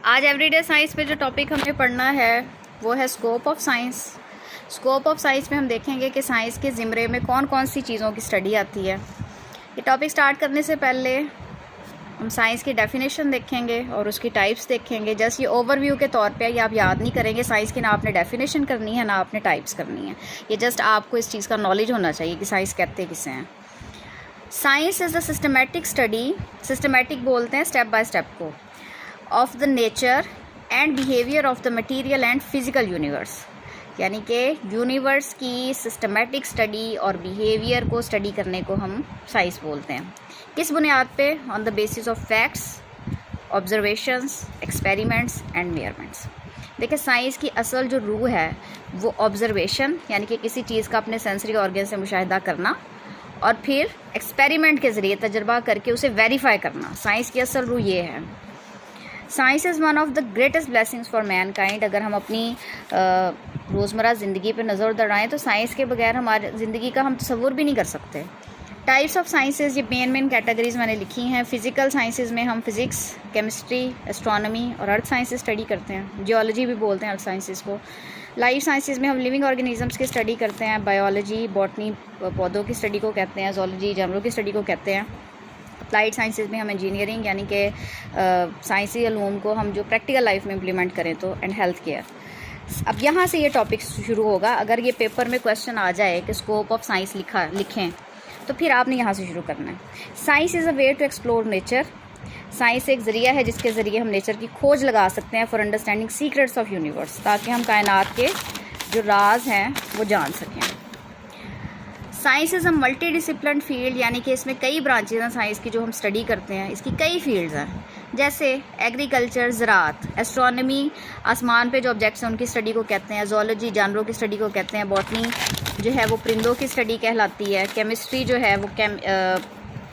आज everyday science पे जो टॉपिक हमें पढ़ना है वो है scope of science. Scope of science में हम देखेंगे कि साइंस के ज़िमरे में कौन कौन सी चीज़ों की स्टडी आती है। ये टॉपिक स्टार्ट करने से पहले हम साइंस की डेफिनेशन देखेंगे और उसकी टाइप्स देखेंगे। जस्ट ये ओवरव्यू के तौर पे, ये आप याद नहीं करेंगे साइंस की, ना आपने डेफिनेशन करनी है ना आपने टाइप्स करनी है। ये जस्ट आपको इस चीज़ का नॉलेज होना चाहिए कि साइंस कहते किसे हैं। Science is the systematic study, systematic बोलते हैं स्टेप बाय स्टेप को, of the nature and behaviour of the material and physical universe. यानी कि यूनिवर्स की सिस्टमेटिक स्टडी और बिहेवियर को स्टडी करने को हम साइंस बोलते हैं। किस बुनियाद पे? On the basis of facts, observations, experiments and measurements. देखिए, साइंस की असल जो रूह है वो ऑब्जर्वेशन, यानी कि किसी चीज़ का अपने सेंसरी ऑर्गन से मुशाहिदा करना और फिर एक्सपेरिमेंट के ज़रिए तजर्बा करके उसे वेरीफाई करना। साइंस की असल रूह ये है। Science is one of the greatest blessings for man kind. अगर हम अपनी रोज़मर्रा ज़िंदगी पे नज़र दौड़ाएँ तो साइंस के बगैर हमारी ज़िंदगी का हम तसव्वुर भी नहीं कर सकते। टाइप्स ऑफ साइंसेज, ये मेन कैटेगरीज मैंने लिखी हैं। फिज़िकल साइंसेज में हम फिज़िक्स, केमिस्ट्री, एस्ट्रोनॉमी और अर्थ साइंसेज स्टडी करते हैं। जियोलॉजी भी बोलते हैं अर्थ साइंसेज को। लाइफ साइंसेज में हम लिविंग ऑर्गेनिजम्स की स्टडी करते हैं। बायोलॉजी, बॉटनी पौधों की स्टडी को कहते हैं। ज़ूलॉजी जानवरों की स्टडी को कहते हैं। अप्लाइड साइंसेज में हम इंजीनियरिंग, यानी कि साइंसी अलूम को हम जो प्रैक्टिकल लाइफ में इम्प्लीमेंट करें तो, एंड हेल्थ केयर। अब यहाँ से ये टॉपिक शुरू होगा। अगर ये पेपर में क्वेश्चन आ जाए कि स्कोप ऑफ साइंस लिखें तो फिर आपने यहाँ से शुरू करना है। Science is a way to explore nature. Science एक ज़रिया है जिसके ज़रिए हम नेचर की खोज लगा सकते हैं for understanding secrets of universe, ताकि हम कायनात के जो राज हैं वो जान सकें। Science is a multi discipline field, यानी कि इसमें कई ब्रांचेज हैं साइंस की जो हम स्टडी करते हैं। इसकी कई फील्ड्स हैं, जैसे एग्रीकल्चर, ज़राअत, एस्ट्रोनॉमी, आसमान पे जो ऑब्जेक्ट्स हैं उनकी स्टडी को कहते हैं। ज़ूलॉजी जानवरों की स्टडी को कहते हैं। बॉटनी जो है वो परिंदों की स्टडी कहलाती है। केमिस्ट्री जो है वो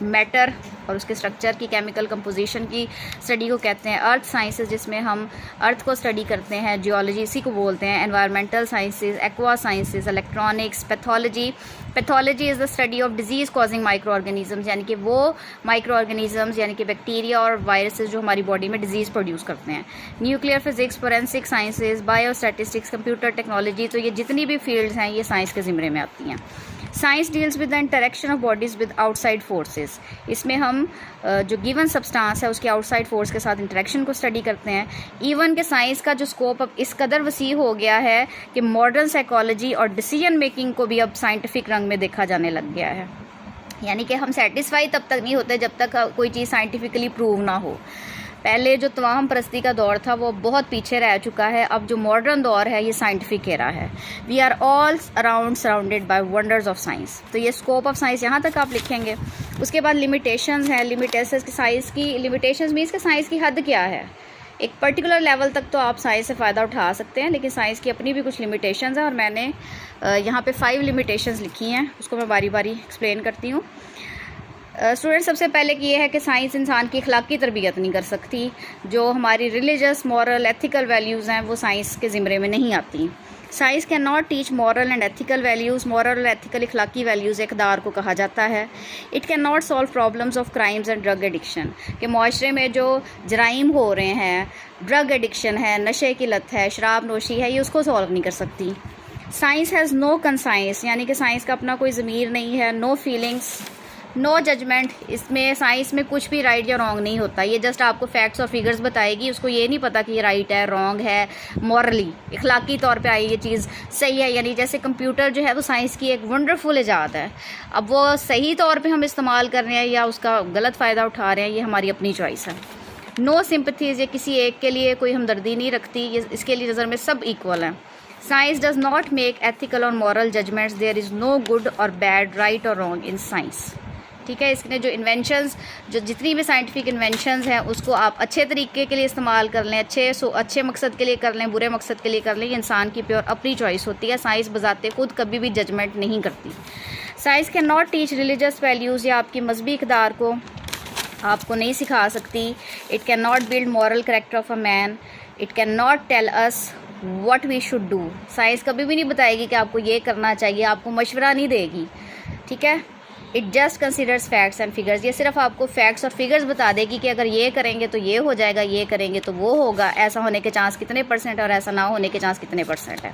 मैटर और उसके स्ट्रक्चर की, केमिकल कंपोजिशन की स्टडी को कहते हैं। अर्थ साइंसेज, जिसमें हम अर्थ को स्टडी करते हैं। जियोलॉजी इसी को बोलते हैं। Environmental sciences, aqua sciences, electronics, pathology. Pathology is the study of disease causing micro organisms, यानी कि वो माइक्रो ऑर्गेनिजम्स यानी कि बैक्टीरिया और वायरसेस जो हमारी बॉडी में डिजीज़ प्रोड्यूस करते हैं। Nuclear physics, forensic sciences, biostatistics, computer technology. तो ये जितनी भी फील्ड्स हैं ये साइंस के ज़िम्मे में आती हैं। Science deals with the interaction of bodies with outside forces. इसमें हम जो गिवन सब्सटेंस है उसके आउटसाइड फोर्स के साथ इंटरेक्शन को स्टडी करते हैं। इवन के साइंस का जो स्कोप अब इस कदर वसी हो गया है कि मॉडर्न साइकोलॉजी और डिसीजन मेकिंग को भी अब साइंटिफिक रंग में देखा जाने लग गया है। यानी कि हम सेटिस्फाई तब तक नहीं होते जब तक कोई चीज़ साइंटिफिकली प्रूव ना हो। पहले जो तवाहम परस्ती का दौर था वो बहुत पीछे रह चुका है। अब जो मॉडर्न दौर है ये साइंटिफिक एरा है। We are all around surrounded by wonders of science. तो ये स्कोप ऑफ साइंस यहाँ तक आप लिखेंगे। उसके बाद लिमिटेशंस हैं। लिमिटेशंस की साइंस की लिमिटेशंस मीन्स कि साइंस की हद क्या है। एक पर्टिकुलर लेवल तक तो आप साइंस से फ़ायदा उठा सकते हैं, लेकिन साइंस की अपनी भी कुछ लिमिटेशंस हैं और मैंने यहाँ पे 5 लिमिटेशंस लिखी हैं। उसको मैं बारी बारी एक्सप्लेन करती हूँ। स्टूडेंट, सबसे पहले कि ये है कि साइंस इंसान की अखलाकी तरबियत नहीं कर सकती। जो हमारी रिलीजियस, मॉरल, एथिकल वैल्यूज़ हैं वो साइंस के ज़िम्मे में नहीं आती। Science can not teach moral and ethical values. Moral और एथिकल अखलाकी वैल्यूज़ इक़दार को कहा जाता है। It can not solve problems of crimes and drug addiction, कि माशरे में जो जराइम हो रहे हैं, ड्रग एडिक्शन है, नशे की लत है, शराब नोशी है, ये उसको सॉल्व नहीं कर सकती। साइंस हैज़ नो कंसाइंस, यानी कि साइंस का अपना कोई ज़मीर नहीं है। No feelings, no judgement. इसमें साइंस में कुछ भी राइट या रॉन्ग नहीं होता। ये जस्ट आपको फैक्ट्स और फिगर्स बताएगी। उसको ये नहीं पता कि ये राइट है, रॉन्ग है, मॉरली इखलाकी तौर पे आई ये चीज़ सही है। यानी जैसे कंप्यूटर जो है वो साइंस की एक वंडरफुल इजाद है। अब वो सही तौर पे हम इस्तेमाल कर रहे हैं या उसका गलत फ़ायदा उठा रहे हैं, ये हमारी अपनी चॉइस है। नो सिंपथीज़, ये किसी एक के लिए कोई हमदर्दी नहीं रखती। ये इसके लिए नज़र में सब इक्वल हैं। Science does not make ethical और moral judgements. There is no good और बैड, राइट और रॉन्ग इन साइंस। ठीक है, इसने जो इन्वेंशंस, जो जितनी भी साइंटिफिक इन्वेंशंस हैं उसको आप अच्छे तरीके के लिए इस्तेमाल कर लें, अच्छे मकसद के लिए कर लें, बुरे मकसद के लिए कर लें, ये इंसान की प्योर अपनी चॉइस होती है। साइंस बजाते खुद कभी भी जजमेंट नहीं करती। Science can not teach religious values, या आपकी मजहबी इक़दार को आपको नहीं सिखा सकती। It can not build moral character of a man. It can not tell us what we should do. Science कभी भी नहीं बताएगी कि आपको ये करना चाहिए, आपको मशवरा नहीं देगी। ठीक है, it just considers facts and figures. ये सिर्फ आपको फैक्ट्स और फिगर्स बता देगी कि अगर ये करेंगे तो ये हो जाएगा, ये करेंगे तो वो होगा, ऐसा होने के चांस कितने % और ऐसा ना होने के चांस कितने % है।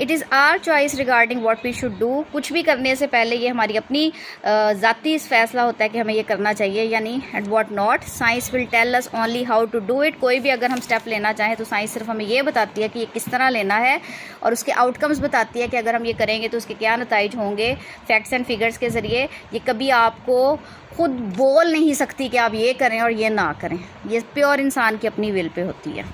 It is our choice regarding what we should do. कुछ भी करने से पहले ये हमारी अपनी ज़ाती फैसला होता है कि हमें ये करना चाहिए या नहीं, and what not. Science will tell us only how to do it. कोई भी अगर हम स्टेप लेना चाहें तो साइंस सिर्फ हमें ये बताती है कि ये किस तरह लेना है, और उसके आउटकम्स बताती है कि अगर हम ये करेंगे तो उसके क्या नतीजे होंगे। फैक्ट्स एंड फिगर्स के ज़रिए ये कभी आपको खुद बोल नहीं सकती कि आप ये करें और ये ना करें। ये प्योर इंसान की अपनी विल पे होती है।